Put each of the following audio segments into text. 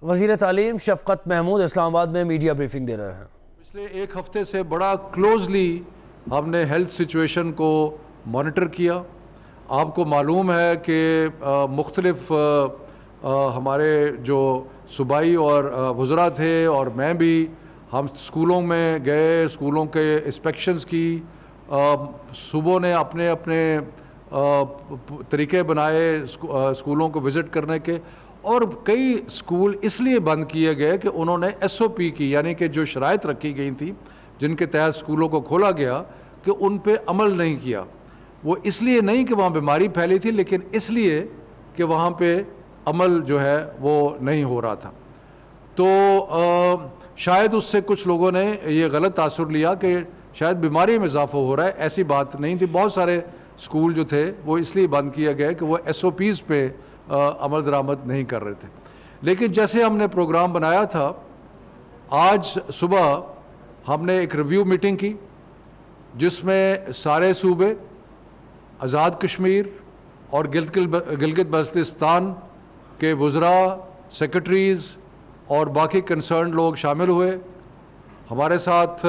وزیر تعلیم شفقت محمود اسلام آباد میں میڈیا بریفنگ دے رہے ہیں۔ پچھلے ایک ہفتے سے بڑا کلوزلی ہم نے ہیلتھ سچویشن کو مانیٹر کیا۔ آپ کو معلوم ہے کہ مختلف ہمارے جو صوبائی اور وزراء تھے اور میں بھی، ہم اسکولوں میں گئے، اسکولوں کے انسپیکشنز کی، صوبوں نے اپنے اپنے طریقے بنائے اسکولوں کو وزٹ کرنے کے، اور کئی اسکول اس لیے بند کیے گئے کہ انہوں نے ایس او پی کی، یعنی کہ جو شرائط رکھی گئی تھیں جن کے تحت اسکولوں کو کھولا گیا، کہ ان پہ عمل نہیں کیا۔ وہ اس لیے نہیں کہ وہاں بیماری پھیلی تھی، لیکن اس لیے کہ وہاں پہ عمل جو ہے وہ نہیں ہو رہا تھا۔ تو شاید اس سے کچھ لوگوں نے یہ غلط تاثر لیا کہ شاید بیماری میں اضافہ ہو رہا ہے، ایسی بات نہیں تھی۔ بہت سارے اسکول جو تھے وہ اس لیے بند کیا گئے کہ وہ ایس او پیز پہ عمل درآمد نہیں کر رہے تھے۔ لیکن جیسے ہم نے پروگرام بنایا تھا، آج صبح ہم نے ایک ریویو میٹنگ کی جس میں سارے صوبے، آزاد کشمیر اور گلگت بلتستان کے وزراء، سیکرٹریز اور باقی کنسرنڈ لوگ شامل ہوئے۔ ہمارے ساتھ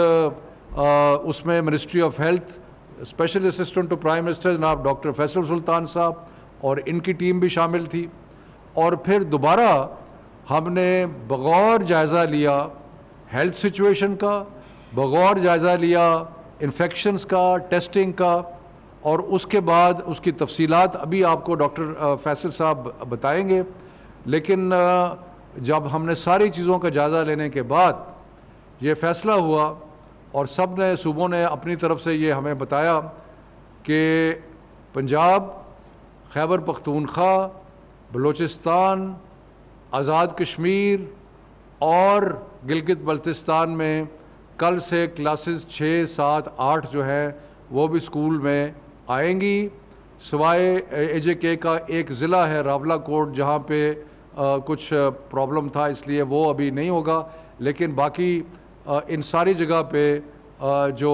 اس میں ministry of health special assistant to prime minister جناب ڈاکٹر فیصل سلطان صاحب اور ان کی ٹیم بھی شامل تھی۔ اور پھر دوبارہ ہم نے بغور جائزہ لیا ہیلتھ سچویشن کا، بغور جائزہ لیا انفیکشنز کا، ٹیسٹنگ کا، اور اس کے بعد اس کی تفصیلات ابھی آپ کو ڈاکٹر فیصل صاحب بتائیں گے۔ لیکن جب ہم نے ساری چیزوں کا جائزہ لینے کے بعد یہ فیصلہ ہوا، اور سب نے صوبوں نے اپنی طرف سے یہ ہمیں بتایا کہ پنجاب، خیبر پختونخوا، بلوچستان، آزاد کشمیر اور گلگت بلتستان میں کل سے کلاسز 6، 7، 8 جو ہیں وہ بھی اسکول میں آئیں گی، سوائے اے جے کے کا ایک ضلع ہے راولہ کوٹ جہاں پہ کچھ پرابلم تھا، اس لیے وہ ابھی نہیں ہوگا۔ لیکن باقی ان ساری جگہ پہ جو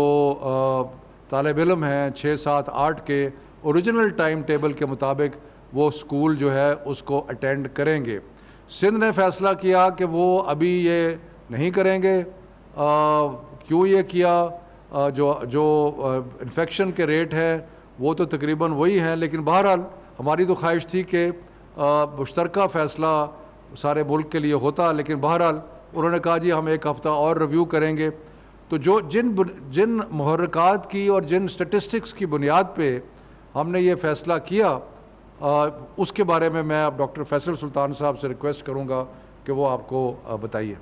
طالب علم ہیں 6، 7، 8 کے اوریجنل ٹائم ٹیبل کے مطابق وہ اسکول جو ہے اس کو اٹینڈ کریں گے۔ سندھ نے فیصلہ کیا کہ وہ ابھی یہ نہیں کریں گے۔ کیوں یہ کیا؟ جو انفیکشن کے ریٹ ہیں وہ تو تقریباً وہی ہیں، لیکن بہرحال ہماری تو خواہش تھی کہ مشترکہ فیصلہ سارے ملک کے لیے ہوتا، لیکن بہرحال انہوں نے کہا جی ہم ایک ہفتہ اور ریویو کریں گے۔ تو جن محرکات کی اور جن سٹیٹسٹکس کی بنیاد پہ ہم نے یہ فیصلہ کیا، اس کے بارے میں اب ڈاکٹر فیصل سلطان صاحب سے ریکویسٹ کروں گا کہ وہ آپ کو بتائیں۔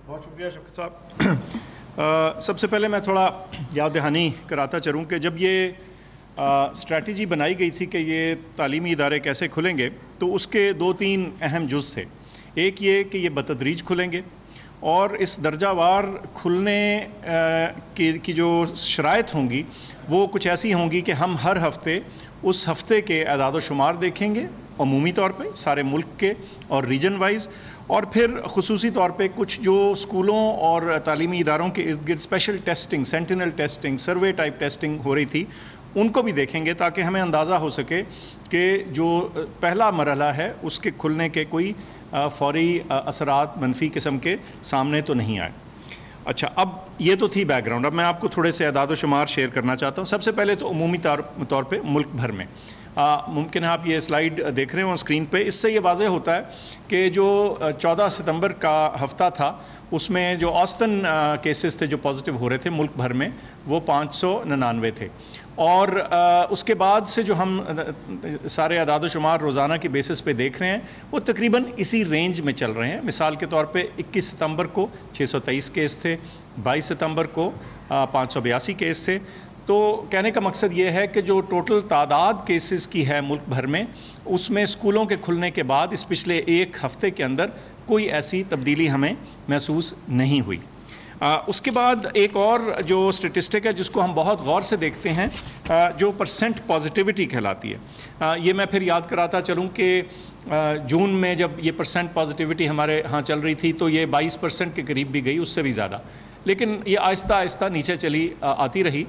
بہت شکریہ شفقت صاحب۔ سب سے پہلے میں تھوڑا یاد دہانی کراتا چلوں کہ جب یہ اسٹریٹجی بنائی گئی تھی کہ یہ تعلیمی ادارے کیسے کھلیں گے، تو اس کے 2-3 اہم جز تھے۔ ایک یہ کہ یہ بتدریج کھلیں گے، اور اس درجہ وار کھلنے کی جو شرائط ہوں گی وہ کچھ ایسی ہوں گی کہ ہم ہر ہفتے اس ہفتے کے اعداد و شمار دیکھیں گے، عمومی طور پہ سارے ملک کے اور ریجن وائز، اور پھر خصوصی طور پہ کچھ جو اسکولوں اور تعلیمی اداروں کے ارد گرد special testing, sentinel testing, survey type testing ہو رہی تھی، ان کو بھی دیکھیں گے تاکہ ہمیں اندازہ ہو سکے کہ جو پہلا مرحلہ ہے اس کے کھلنے کے کوئی فوری اثرات منفی قسم کے سامنے تو نہیں آئے۔ اچھا، اب یہ تو تھی بیک گراؤنڈ۔ اب میں آپ کو تھوڑے سے اعداد و شمار شیئر کرنا چاہتا ہوں۔ سب سے پہلے تو عمومی طور پہ ملک بھر میں ممکن ہے آپ یہ سلائیڈ دیکھ رہے ہوں اسکرین پہ، اس سے یہ واضح ہوتا ہے کہ جو 14 ستمبر کا ہفتہ تھا اس میں جو اوسطاً کیسز تھے جو پازیٹیو ہو رہے تھے ملک بھر میں وہ 599 تھے، اور اس کے بعد سے جو ہم سارے اعداد و شمار روزانہ کی بیسس پہ دیکھ رہے ہیں وہ تقریباً اسی رینج میں چل رہے ہیں۔ مثال کے طور پہ 21 ستمبر کو 623 کیس تھے، 22 ستمبر کو 582 کیس تھے۔ تو کہنے کا مقصد یہ ہے کہ جو ٹوٹل تعداد کیسز کی ہے ملک بھر میں، اس میں اسکولوں کے کھلنے کے بعد اس پچھلے ایک ہفتے کے اندر کوئی ایسی تبدیلی ہمیں محسوس نہیں ہوئی۔ اس کے بعد ایک اور جو اسٹیٹسٹک ہے جس کو ہم بہت غور سے دیکھتے ہیں، جو پرسنٹ پازیٹیوٹی کہلاتی ہے، یہ میں پھر یاد کراتا چلوں کہ جون میں جب یہ پرسنٹ پازیٹیوٹی ہمارے ہاں چل رہی تھی تو یہ 22% کے قریب بھی گئی، اس سے بھی زیادہ، لیکن یہ آہستہ آہستہ نیچے چلی آتی رہی۔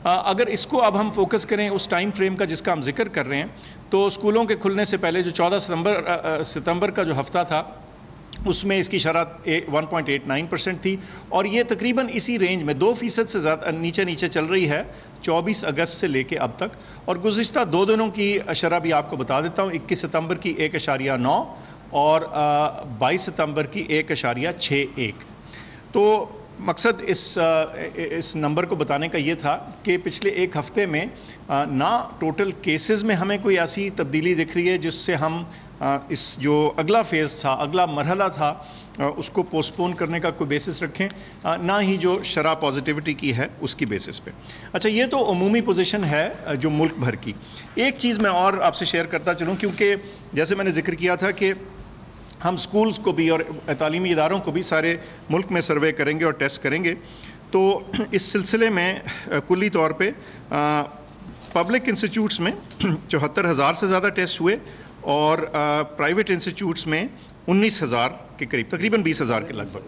اگر اس کو اب ہم فوکس کریں اس ٹائم فریم کا جس کا ہم ذکر کر رہے ہیں، تو اسکولوں کے کھلنے سے پہلے جو 14 ستمبر کا جو ہفتہ تھا اس میں اس کی شرح 1.89% تھی اور یہ تقریباً اسی رینج میں 2% سے زیادہ نیچے چل رہی ہے 24 اگست سے لے کے اب تک. اور گزشتہ 2 دنوں کی شرح بھی آپ کو بتا دیتا ہوں. 21 ستمبر کی 1.9 اور 22 ستمبر کی 1.61. تو مقصد اس نمبر کو بتانے کا یہ تھا کہ پچھلے ایک ہفتے میں نہ ٹوٹل کیسز میں ہمیں کوئی ایسی تبدیلی دکھ رہی ہے جس سے ہم اس جو اگلا فیز تھا، اگلا مرحلہ تھا، اس کو پوسٹ پون کرنے کا کوئی بیسس رکھیں، نہ ہی جو شرح پازیٹیوٹی کی ہے اس کی بیسس پہ. اچھا، یہ تو عمومی پوزیشن ہے جو ملک بھر کی. ایک چیز میں اور آپ سے شیئر کرتا چلوں، کیونکہ جیسے میں نے ذکر کیا تھا کہ ہم سکولز کو بھی اور تعلیمی اداروں کو بھی سارے ملک میں سروے کریں گے اور ٹیسٹ کریں گے. تو اس سلسلے میں کلی طور پہ پبلک انسٹیٹیوٹس میں 74,000 سے زیادہ ٹیسٹ ہوئے اور پرائیویٹ انسٹیٹیوٹس میں 19,000 کے قریب، تقریباً 20,000 کے لگ بھگ.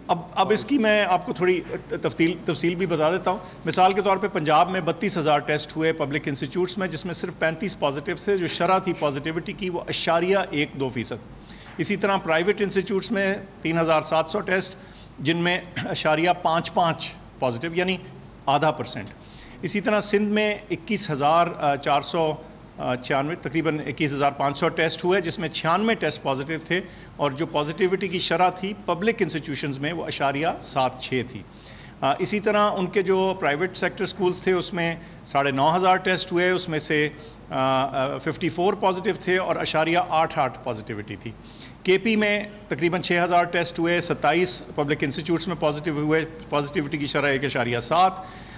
اب اس کی میں آپ کو تھوڑی تفصیل بھی بتا دیتا ہوں. مثال کے طور پہ پنجاب میں 32,000 ٹیسٹ ہوئے پبلک انسٹیٹیوٹس میں، جس میں صرف 35 پازیٹیو تھے. جو شرح تھی پازیٹیوٹی کی وہ 0.12%. اسی طرح پرائیویٹ انسٹیٹیوٹس میں 3,700 ٹیسٹ، جن میں 0.55 پازیٹیو، یعنی ½ %. اسی طرح سندھ میں 21,496 تقریباً 21,500 ٹیسٹ ہوئے، جس میں 96 ٹیسٹ پازیٹیو تھے اور جو پازیٹیوٹی کی شرح تھی پبلک انسٹیٹیوشنز میں وہ 0.76 تھی. اسی طرح ان کے جو پرائیویٹ سیکٹر سکولز تھے اس میں 9,500 ٹیسٹ ہوئے، اس میں سے 54 پازیٹیو تھے اور 0.88 پازیٹیوٹی تھی. کے پی میں تقریباً 6,000 ٹیسٹ ہوئے، 27 پبلک انسٹیٹیوٹس میں پازیٹیو ہوئے، پازیٹیوٹی کی شرح 1.7.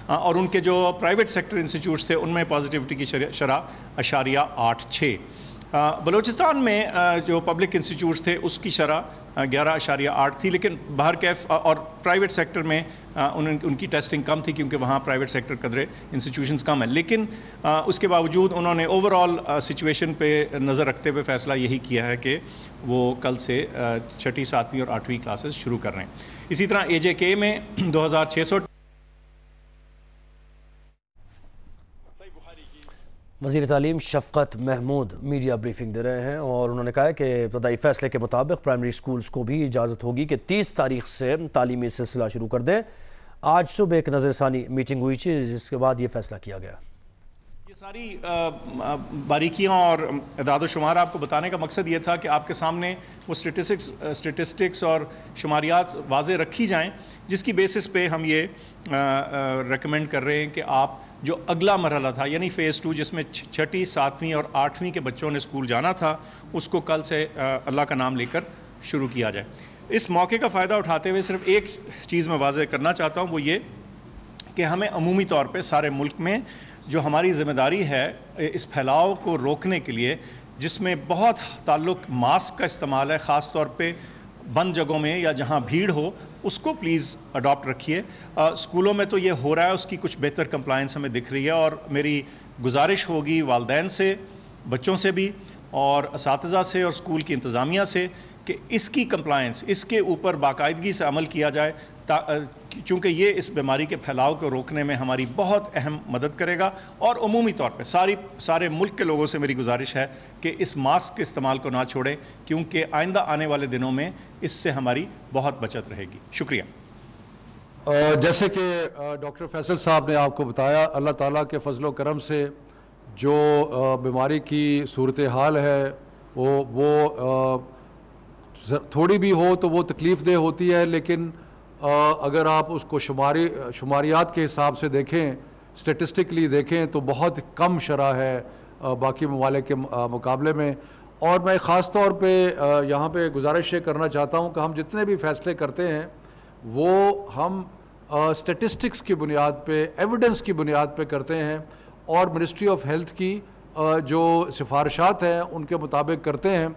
اور ان کے جو پرائیویٹ سیکٹر انسٹیٹیوٹس تھے ان میں پازیٹیوٹی کی شرح 0.86. بلوچستان میں جو پبلک انسٹیٹیوٹس تھے اس کی شرح 11.8 تھی، لیکن باہر کیف اور پرائیویٹ سیکٹر میں ان کی ٹیسٹنگ کم تھی کیونکہ وہاں پرائیویٹ سیکٹر قدرے انسٹیٹیوشنز کم ہیں. لیکن اس کے باوجود انہوں نے اوور آل سچویشن پہ نظر رکھتے ہوئے فیصلہ یہی کیا ہے کہ وہ کل سے 6ٹھی 7ویں اور 8ویں کلاسز شروع کر رہے ہیں. اسی طرح AJK میں 2,600. وزیر تعلیم شفقت محمود میڈیا بریفنگ دے رہے ہیں اور انہوں نے کہا کہ ابتدائی فیصلے کے مطابق پرائمری سکولز کو بھی اجازت ہوگی کہ 30 تاریخ سے تعلیمی سلسلہ شروع کر دیں. آج صبح ایک نظر ثانی میٹنگ ہوئی تھی جس کے بعد یہ فیصلہ کیا گیا. یہ ساری باریکیاں اور اعداد و شمار آپ کو بتانے کا مقصد یہ تھا کہ آپ کے سامنے وہ سٹیٹسٹکس اور شماریات واضح رکھی جائیں جس کی بیسس پہ ہم یہ ریکمینڈ کر رہے ہیں کہ آپ جو اگلا مرحلہ تھا یعنی فیز 2 جس میں 6ٹھی 7ویں اور 8ویں کے بچوں نے اسکول جانا تھا اس کو کل سے اللہ کا نام لے کر شروع کیا جائے. اس موقع کا فائدہ اٹھاتے ہوئے صرف ایک چیز میں واضح کرنا چاہتا ہوں، وہ یہ کہ ہمیں عمومی طور پہ سارے ملک میں جو ہماری ذمہ داری ہے اس پھیلاؤ کو روکنے کے لیے، جس میں بہت تعلق ماسک کا استعمال ہے، خاص طور پہ بند جگہوں میں یا جہاں بھیڑ ہو، اس کو پلیز اڈاپٹ رکھیے. اسکولوں میں تو یہ ہو رہا ہے، اس کی کچھ بہتر کمپلائنس ہمیں دکھ رہی ہے اور میری گزارش ہوگی والدین سے، بچوں سے بھی اور اساتذہ سے اور اسکول کی انتظامیہ سے کہ اس کی کمپلائنس، اس کے اوپر باقاعدگی سے عمل کیا جائے چونکہ یہ اس بیماری کے پھیلاؤ کو روکنے میں ہماری بہت اہم مدد کرے گا. اور عمومی طور پہ سارے ملک کے لوگوں سے میری گزارش ہے کہ اس ماسک کے استعمال کو نہ چھوڑیں کیونکہ آئندہ آنے والے دنوں میں اس سے ہماری بہت بچت رہے گی. شکریہ. جیسے کہ ڈاکٹر فیصل صاحب نے آپ کو بتایا، اللہ تعالیٰ کے فضل و کرم سے جو بیماری کی صورتحال ہے وہ تھوڑی بھی ہو تو وہ تکلیف دہ ہوتی ہے، لیکن اگر آپ اس کو شماریات کے حساب سے دیکھیں، اسٹیٹسٹکلی دیکھیں تو بہت کم شرح ہے باقی ممالک کے مقابلے میں. اور میں خاص طور پہ یہاں پہ گزارش یہ کرنا چاہتا ہوں کہ ہم جتنے بھی فیصلے کرتے ہیں وہ ہم اسٹیٹسٹکس کی بنیاد پہ، ایویڈنس کی بنیاد پہ کرتے ہیں اور منسٹری آف ہیلتھ کی جو سفارشات ہیں ان کے مطابق کرتے ہیں.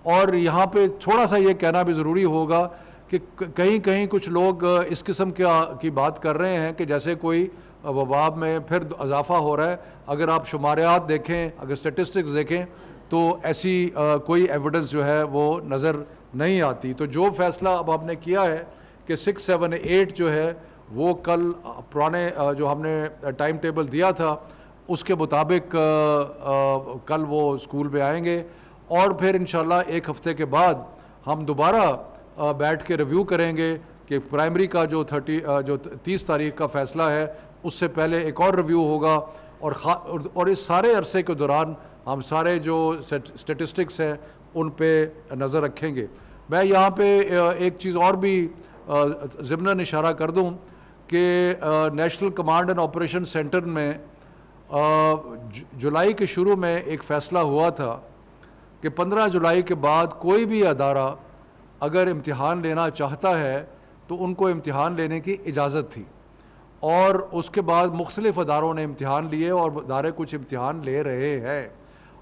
اور یہاں پہ تھوڑا سا یہ کہنا بھی ضروری ہوگا کہ کہیں کچھ لوگ اس قسم کی بات کر رہے ہیں کہ جیسے کوئی وبا میں پھر اضافہ ہو رہا ہے. اگر آپ شماریات دیکھیں، اگر اسٹیٹسٹکس دیکھیں تو ایسی کوئی ایویڈنس جو ہے وہ نظر نہیں آتی. تو جو فیصلہ اب ہم نے کیا ہے کہ 6, 7, 8 جو ہے وہ کل پرانے جو ہم نے ٹائم ٹیبل دیا تھا اس کے مطابق کل وہ اسکول میں آئیں گے اور پھر انشاءاللہ ایک ہفتے کے بعد ہم دوبارہ بیٹھ کے ریویو کریں گے کہ پرائمری کا جو 30 تاریخ کا فیصلہ ہے اس سے پہلے ایک اور ریویو ہوگا، اور اس سارے عرصے کے دوران ہم سارے جو اسٹیٹسٹکس ہیں ان پہ نظر رکھیں گے۔ میں یہاں پہ ایک چیز اور بھی ضمناً اشارہ کر دوں کہ national command and operation centre میں جولائی کے شروع میں ایک فیصلہ ہوا تھا کہ 15 جولائی کے بعد کوئی بھی ادارہ اگر امتحان لینا چاہتا ہے تو ان کو امتحان لینے کی اجازت تھی، اور اس کے بعد مختلف اداروں نے امتحان لیے اور ادارے کچھ امتحان لے رہے ہیں،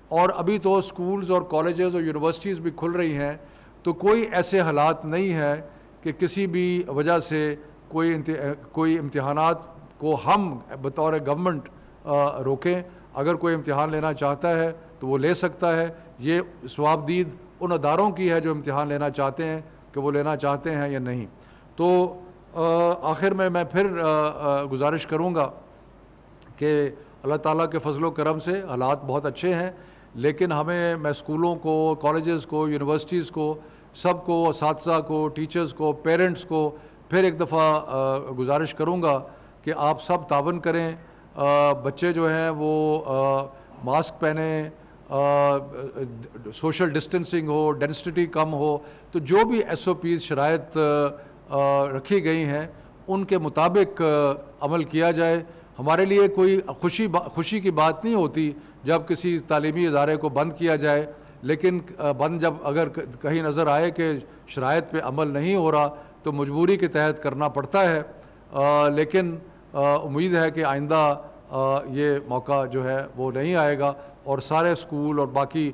اور ابھی تو اسکولز اور کالجز اور یونیورسٹیز بھی کھل رہی ہیں، تو کوئی ایسے حالات نہیں ہے کہ کسی بھی وجہ سے کوئی امتحانات کو ہم بطور گورنمنٹ روکیں۔ اگر کوئی امتحان لینا چاہتا ہے تو وہ لے سکتا ہے، یہ ثوابدید ان اداروں کی ہے جو امتحان لینا چاہتے ہیں کہ وہ لینا چاہتے ہیں یا نہیں۔ تو آخر میں پھر گزارش کروں گا کہ اللہ تعالیٰ کے فضل و کرم سے حالات بہت اچھے ہیں، لیکن میں اسکولوں کو، کالجز کو، یونیورسٹیز کو، سب کو، اساتذہ کو، ٹیچرز کو، پیرنٹس کو پھر ایک دفعہ گزارش کروں گا کہ آپ سب تعاون کریں، بچے جو ہیں وہ ماسک پہنیں، سوشل ڈسٹنسنگ ہو، ڈینسٹی کم ہو، تو جو بھی SOPs شرائط رکھی گئی ہیں ان کے مطابق عمل کیا جائے۔ ہمارے لیے کوئی خوشی کی بات نہیں ہوتی جب کسی تعلیمی ادارے کو بند کیا جائے، لیکن جب اگر کہیں نظر آئے کہ شرائط پہ عمل نہیں ہو رہا تو مجبوری کے تحت کرنا پڑتا ہے، لیکن امید ہے کہ آئندہ یہ موقع جو ہے وہ نہیں آئے گا، اور سارے اسکول اور باقی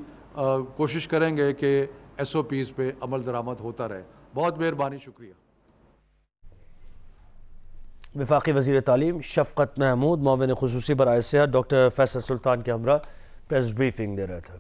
کوشش کریں گے کہ SOPs پہ عمل درآمد ہوتا رہے۔ بہت مہربانی، شکریہ۔ وفاقی وزیر تعلیم شفقت محمود معاون خصوصی برائے صحت ڈاکٹر فیصل سلطان کے ہمراہ پریس بریفنگ دے رہے تھے۔